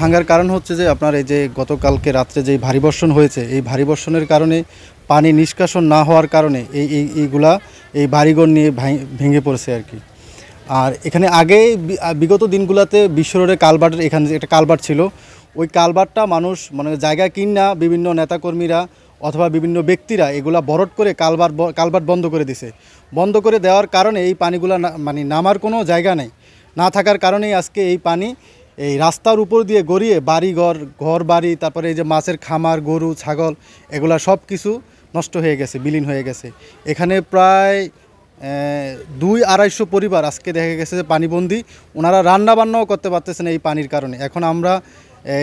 ভাঙার কারণ হচ্ছে যে আপনার এই যে গতকালকে রাত্রে যে ভারী বর্ষণ হয়েছে, এই ভারী বর্ষণের কারণে পানি নিষ্কাশন না হওয়ার কারণে এইগুলা এই বাড়িঘর নিয়ে ভেঙে পড়েছে আর কি। আর এখানে আগে বিগত দিনগুলোতে বিশ্ব রোডে কালভার্টের এখানে একটা কালভার্ট ছিল, ওই কালভার্টটা মানুষ মানে জায়গা কিনা বিভিন্ন নেতাকর্মীরা অথবা বিভিন্ন ব্যক্তিরা এগুলা ভরাট করে কালভার্ট বন্ধ করে দিছে। বন্ধ করে দেওয়ার কারণে এই পানিগুলা মানে নামার কোনো জায়গা নেই, না থাকার কারণেই আজকে এই পানি এই রাস্তার উপর দিয়ে গড়িয়ে ঘর বাড়ি, তারপরে এই যে মাছের খামার, গরু ছাগল, এগুলা সব কিছু নষ্ট হয়ে গেছে, বিলীন হয়ে গেছে। এখানে প্রায় 200-250 পরিবার আজকে দেখা গেছে যে পানিবন্দী, ওনারা রান্না বান্নাও করতে পারতেছেন এই পানির কারণে। এখন আমরা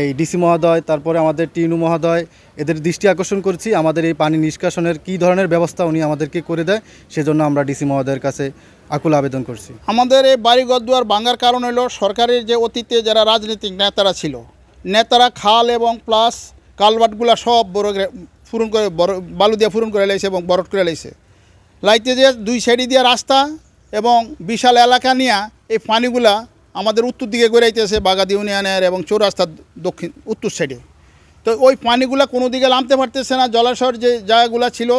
এই ডিসি মহোদয়, তারপরে আমাদের টিনু মহোদয়, এদের দৃষ্টি আকর্ষণ করছি আমাদের এই পানি নিষ্কাশনের কী ধরনের ব্যবস্থা উনি আমাদেরকে করে দেয়, সেজন্য আমরা ডিসি মহোদয়ের কাছে আকুল আবেদন করছি। আমাদের এই বাড়িঘর দুয়ার ভাঙার কারণ হলো সরকারের যে অতীতে যারা রাজনৈতিক নেতারা ছিল, নেতারা খাল এবং প্লাস কালভার্টগুলো সব পূরণ করে বালু দিয়ে পূরণ করে লাইছে এবং বরট করে লাইছে। লাইতে যে দুই সাইডে দিয়ে রাস্তা এবং বিশাল এলাকা নিয়ে এই পানিগুলা আমাদের উত্তর দিকে গড়াইতেছে বাগাদি ইউনিয়নের এবং চৌরাস্তার উত্তর সাইডে। তো ওই পানিগুলা কোনো দিকে নামতে পারতেছে না। জলাশয়ের যে জায়গাগুলো ছিল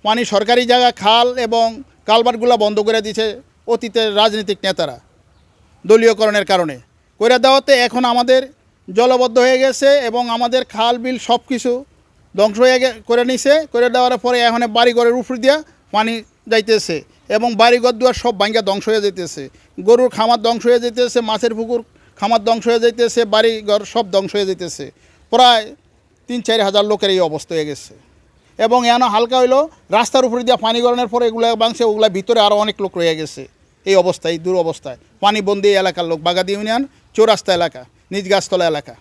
পানি সরকারি জায়গা, খাল এবং কালভার্টগুলো বন্ধ করে দিয়েছে অতীতের রাজনৈতিক নেতারা দলীয়করণের কারণে করে দেওয়াতে এখন আমাদের জলবদ্ধ হয়ে গেছে এবং আমাদের খাল বিল সব কিছু ধ্বংস হয়ে করে নিছে। করে দেওয়ার পরে এখন বাড়িঘরের উপর দিয়া পানি যাইতেছে এবং বাড়িঘর দুয়ার সব ভাঙ্গা ধ্বংস হয়ে যাইতেছে, গরুর খামার ধ্বংস হয়ে যাইতেছে, মাছের পুকুর খামার ধ্বংস হয়ে যাইতেছে, বাড়িঘর সব ধ্বংস হয়ে যাইতেছে। প্রায় 3-4 হাজার লোকের এই অবস্থা হয়ে গেছে। এবং এখনও হালকা হইলো রাস্তার উপরে দিয়ে পানি গড়ানোর পরে এগুলো ভাঙছে, ওগুলা ভিতরে আরও অনেক লোক রয়ে গেছে এই অবস্থায়, দুরবস্থায় পানিবন্দী এলাকার লোক, বাগাদি ইউনিয়ন চৌরাস্তা এলাকা, নিজ গাছতলা এলাকা।